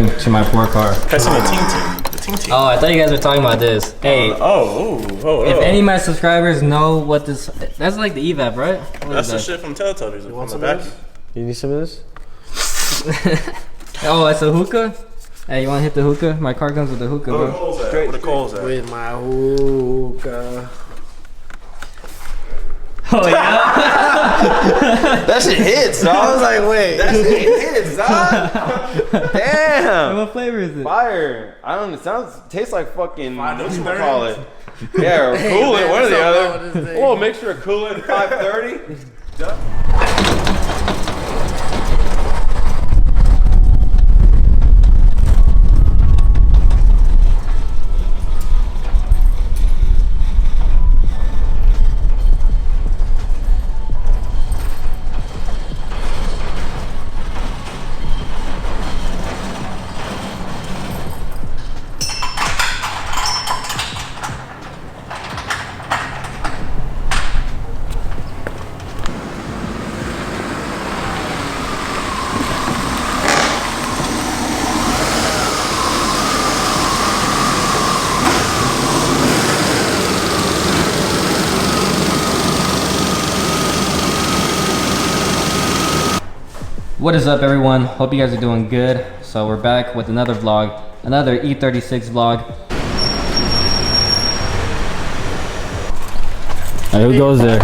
to my poor car. Pressing the ting ting. Oh, I thought you guys were talking about this. Hey. If any of my subscribers know what this, that's like the evap, right? That's the shit from Teletubbies. You want some of this? You need some of this? Oh, it's a hookah? Hey, you want to hit the hookah? My car comes with the hookah, bro. Where the coals at? With my hookah. Oh, yeah? That shit hits, dog. I was like, wait. That shit hits, dog. Damn. What flavor is it? Fire. I don't know. Tastes like fucking, what you call it? Yeah, or Coolant, one or the other. Oh, mixture of Coolant 530. What is up, everyone? Hope you guys are doing good. So we're back with another vlog, another E36 vlog. Hey, who goes there?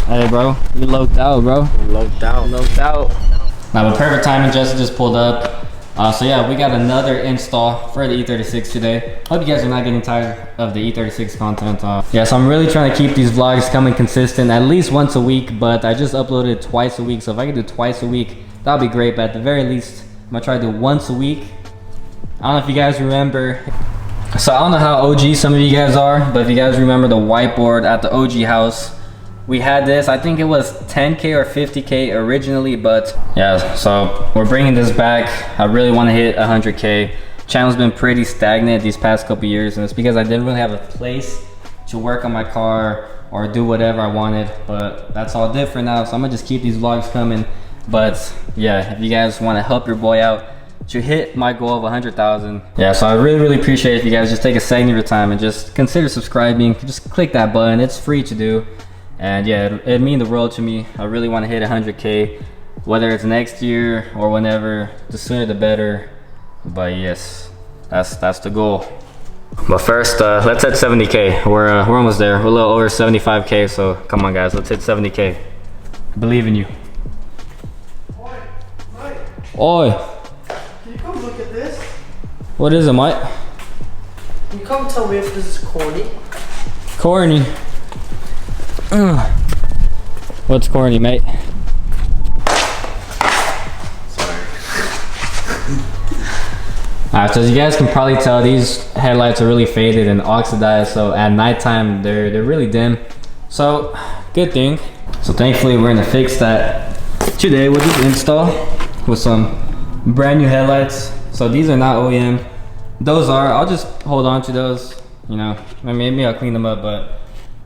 Hey, bro, you locked out, bro. Locked out. Now, but perfect timing. Jesse just pulled up. So yeah, we got another install for the E36 today. Hope you guys are not getting tired of the E36 content. Yeah, so I'm really trying to keep these vlogs coming consistent, at least once a week, but I just uploaded twice a week. So if I could do twice a week, that'll be great. But at the very least, I'm gonna try to do once a week. I don't know if you guys remember. So I don't know how OG some of you guys are, but if you guys remember the whiteboard at the OG house, we had this. I think it was 10K or 50K originally, but yeah, so we're bringing this back. I really want to hit 100K. Channel's been pretty stagnant these past couple years, and it's because I didn't really have a place to work on my car or do whatever I wanted, but that's all different now. So I'm gonna just keep these vlogs coming. But yeah, if you guys want to help your boy out to hit my goal of 100,000, yeah, so I really appreciate it if you guys just take a second of your time and just consider subscribing. Just click that button. It's free to do. And yeah, it'd mean the world to me. I really want to hit 100K, whether it's next year or whenever. The sooner the better. But yes, that's the goal. But first, let's hit 70K. We're almost there. We're a little over 75K. So come on, guys, let's hit 70K. I believe in you. Oi, Mike. Oi. Can you come look at this? What is it, Mike? Can you come tell me if this is corny? Corny. What's corny, mate? Sorry. Alright, so as you guys can probably tell, these headlights are really faded and oxidized, so at nighttime they're really dim. So good thing. So thankfully we're gonna fix that today with this install with some brand new headlights. So these are not OEM. Those are. I'll just hold on to those, you know. Maybe I'll clean them up, but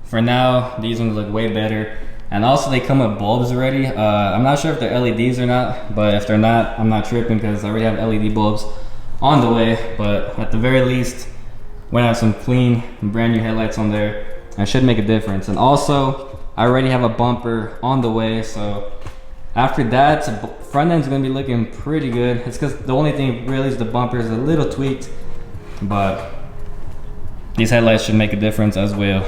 for now, these ones look way better. And also they come with bulbs already. I'm not sure if they're LEDs or not, but if they're not, I'm not tripping because I already have LED bulbs on the way. But at the very least, we're gonna have some clean, brand new headlights on there. And it should make a difference. And also, I already have a bumper on the way. So after that, front end's gonna be looking pretty good. It's because the only thing really is the bumper is a little tweaked, but these headlights should make a difference as well.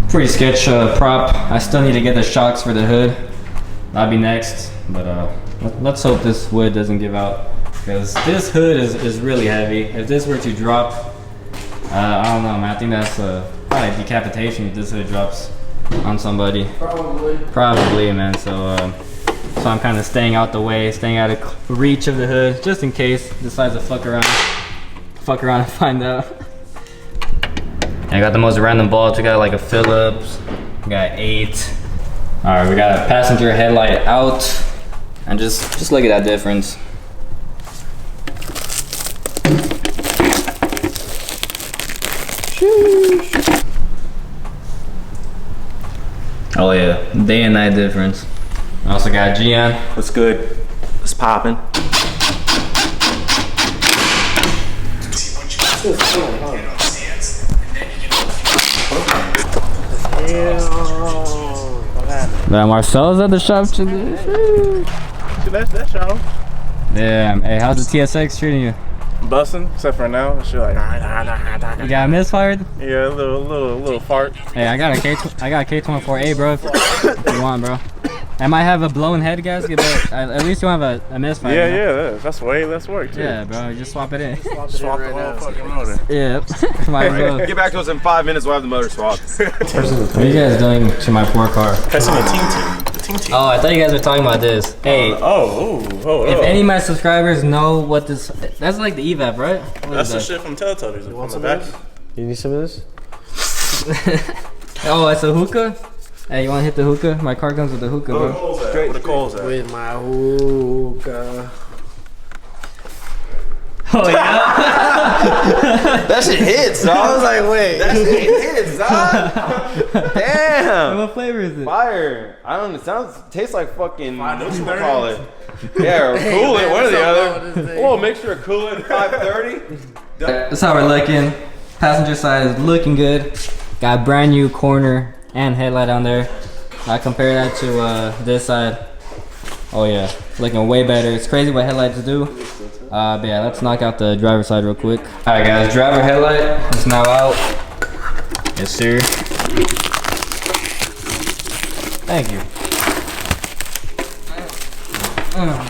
Pretty sketch prop. I still need to get the shocks for the hood. That'll be next, but let's hope this wood doesn't give out, because this hood is really heavy. If this were to drop, I don't know, man. I think that's probably decapitation if this hood drops on somebody. Probably, man. So I'm kind of staying out the way, staying out of reach of the hood, just in case it decides to fuck around and find out. I got the most random bulbs. We got like a Phillips, we got 8. All right, we got a passenger headlight out, and just look at that difference. Sheesh. Oh yeah, day and night difference. I also got Gian. What's good? It's popping. Man, Marcel's at the shop today. That's y'all. Damn. Hey, how's the TSX treating you? Busting, except for now. She like. You got misfired? Yeah, a little fart. Hey, I got a K24A, bro. If you want, bro. I might have a blown head gasket, but at least you have a misfire. Yeah, you know? yeah, that's way less work too. Yeah, bro. Just swap it in. Swap the whole fucking motor. Yeah. Might as well. Get back to us in 5 minutes. We'll have the motor swapped. What are you guys doing to my poor car? Pressing the ting. Oh, I thought you guys were talking about this. Hey. If any of my subscribers know what this, that's like the EVAP, right? That's the shit from Teletubbies. You want some back? You need some of this? Oh, it's a hookah? Hey, you want to hit the hookah? My car comes with the hookah, bro. Where the coals at? With my hookah. Oh, yeah? That shit hits, dog. I was like, wait. That shit hits, dog. Damn. What flavor is it? Fire. I don't know. Tastes like fucking, what you 530? call it? Yeah, or Hey, coolant, man, one or the what's up, other. bro? What is it? Oh, mixture of coolant 530. That's how we're looking. Passenger side is looking good. Got brand new corner and headlight on there. I compare that to this side. Oh yeah, looking way better. It's crazy what headlights do. But yeah, let's knock out the driver side real quick. All right, guys, driver headlight is now out. Yes, sir. Thank you.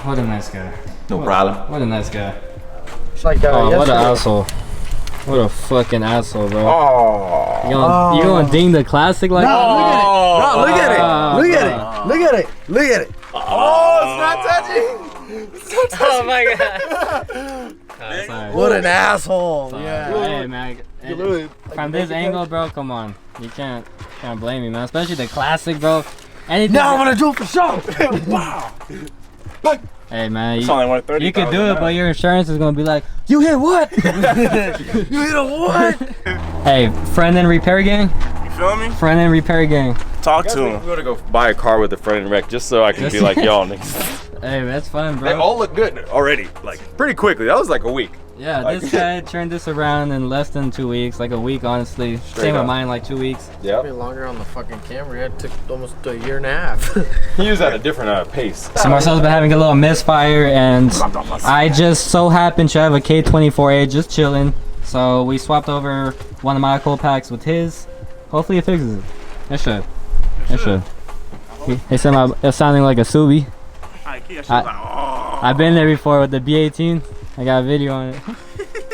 What a nice guy. No problem. What a nice guy. It's like Oh, what an yesterday. asshole. What a fucking asshole, bro. Oh. You gonna ding the classic like that? No, look at it. Oh, Look at bro. it. Look at it. Look at it. Oh, it's not touching. Oh my god. Sorry. What an asshole. Sorry. Yeah. Hey man, from this angle, bro, come on. You can't blame me, man. Especially the classic, bro. Anything. Now I'm gonna do it for sure. Wow. Hey man, It's only worth 30. you could do it, but your insurance is gonna be like, You hit what? You hit a what? hey, friend and repair gang, You feel me? friend and repair gang. Talk to I'm him. gonna go buy a car with a friend and wreck just so I can be like y'all niggas. Hey, that's fun, They bro. all look good already, like pretty quickly. That was like a week. Yeah, this guy turned this around in less than 2 weeks, like a week, honestly. Same with up. mine, like 2 weeks. Yeah. Been longer on the fucking camera. It took almost a year and a half. He was at a different pace. So Marcel's been having a little misfire, and I just so happened to have a K24A just chilling. So we swapped over one of my cold packs with his. Hopefully it fixes it. It should. It should. He said it's sounding like a Subi. I've been there before with the B18. I got a video on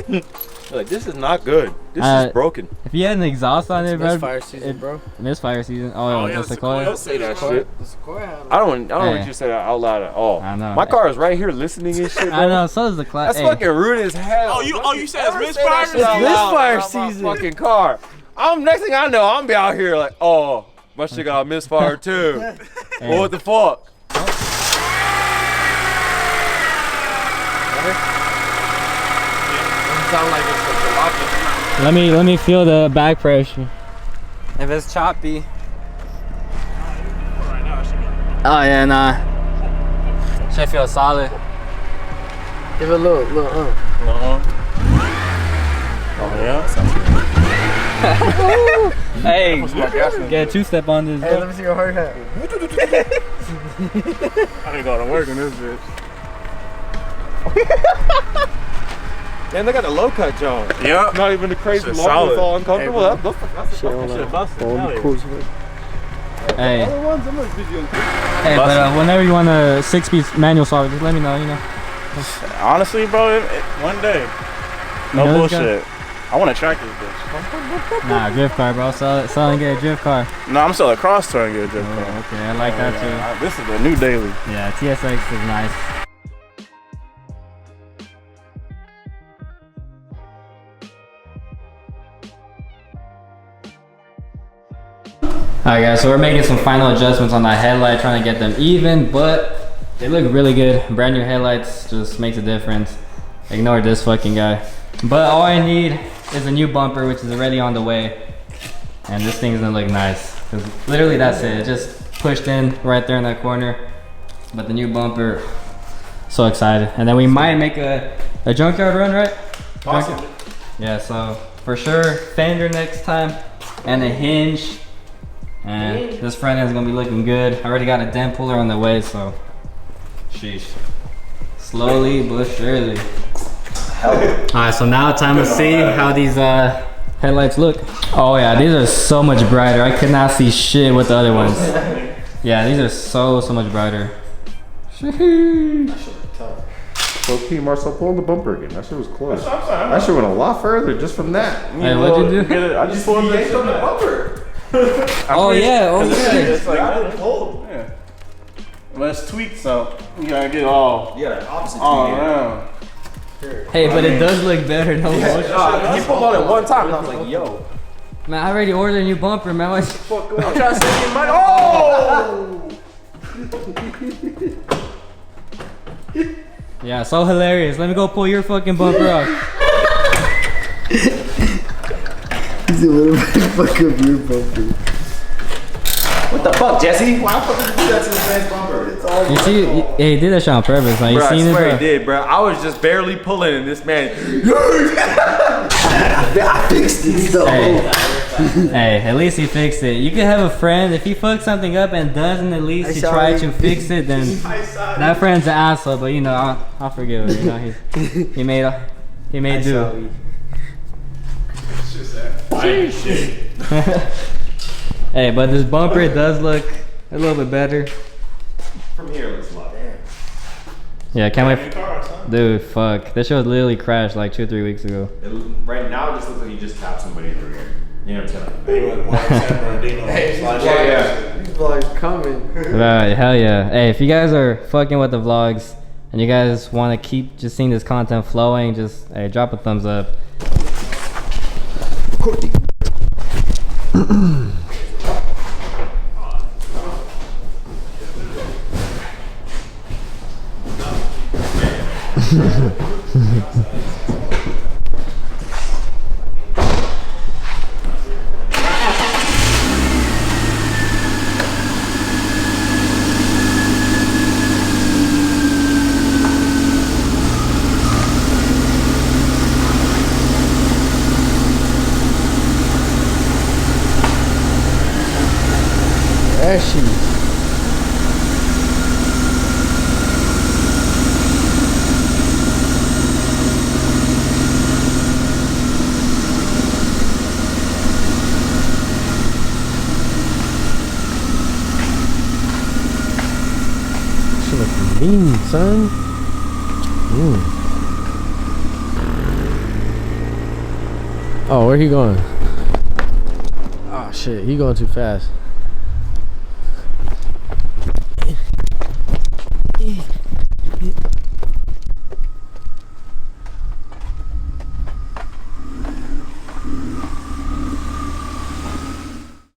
it. Like, this is not good. This is broken. If you had an exhaust on it, bro. Misfire season, bro. Misfire season. Oh, yeah, the Sequoia. Don't say that shit. The Sequoia had I don't want Hey. you to say that out loud at all. I know. My car is right here listening and shit. I bro. know. So does the class. That's fucking rude as hell. You said it's Never say misfire that shit out season? loud Misfire about my season. Fucking car. Next thing I know, I'm gonna be out here like, oh, my shit got a misfire too. Hey. What the fuck? sound like it's a jalopy. Let me feel the back pressure. If it's choppy. Oh yeah, nah. Should feel solid. Give it a little. Oh yeah. Hey, get a two-step on this. Hey, Bro. let me see your hard hat. I ain't going to work in this bitch. Damn, they got the low cut John. Yep. Not even the crazy Shit long. solid. It's all uncomfortable. Hey, That's fucking shit busted. Hey, Other ones, I'm gonna video. hey, but whenever you want a 6-piece manual swap, just let me know. You know. Honestly, bro, one day. No You know this guy? bullshit. I want to track this bitch. Nah, drift car, bro. Sell and get a drift car. No, I'm still a cross tour and get a drift car. Oh, okay, I like that too. This is the new daily. Yeah, TSX is nice. Alright guys, so we're making some final adjustments on that headlight, trying to get them even, but they look really good. Brand new headlights just makes a difference. Ignore this fucking guy. But all I need is a new bumper, which is already on the way. And this thing's gonna look nice. Cause literally that's it. It just pushed in right there in that corner. But the new bumper, so excited. And then we might make a junkyard run, right? And this front end's gonna be looking good. I already got a dent puller on the way, so sheesh. Slowly but surely. Alright, so now time to see how these headlights look. Oh yeah, these are so much brighter. I could not see shit with the other ones. Yeah, these are so much brighter. So P, Marcel, pull the bumper again. That shit was close. That shit went a lot further just from that. Hey, what'd you do? I just pulled this on the bumper. Oh yeah, It's like, Pull. yeah. But it's tweaked, so you gotta get all Opposite around. Hey, but it does look better. No motion. He pulled on it one time and I was like, yo. Man, I already ordered a new bumper, man. I'm trying to save you money. Oh! Yeah, so hilarious. Let me go pull your fucking bumper off. He said, what if I fuck up your bumper? What the fuck, Jesse? Why the fuck did you do that to this man's bumper? It's all You see, he did that shit on purpose. Like, you bro, I seen it, swear bro? he did, bro. I was just barely pulling and this man. I fixed it, so. Hey, at least he fixed it. You could have a friend, if he fucks something up and doesn't at least he try to fix it, then that friend's an asshole, but you know, I'll forgive him, you know, he made do. Hey, but this bumper, it does look a little bit better. From here, it looks a lot. Yeah, can't wait. Dude, fuck. This shit was literally crashed like 2 or 3 weeks ago. Right now, it just looks like you just tapped somebody through here. You know what I'm saying? These vlogs coming. Right, hell yeah. Hey, if you guys are fucking with the vlogs and you guys want to keep just seeing this content flowing, just hey, drop a thumbs up. Ashy. Shit look mean, son. Oh, where he going? Oh shit, he going too fast.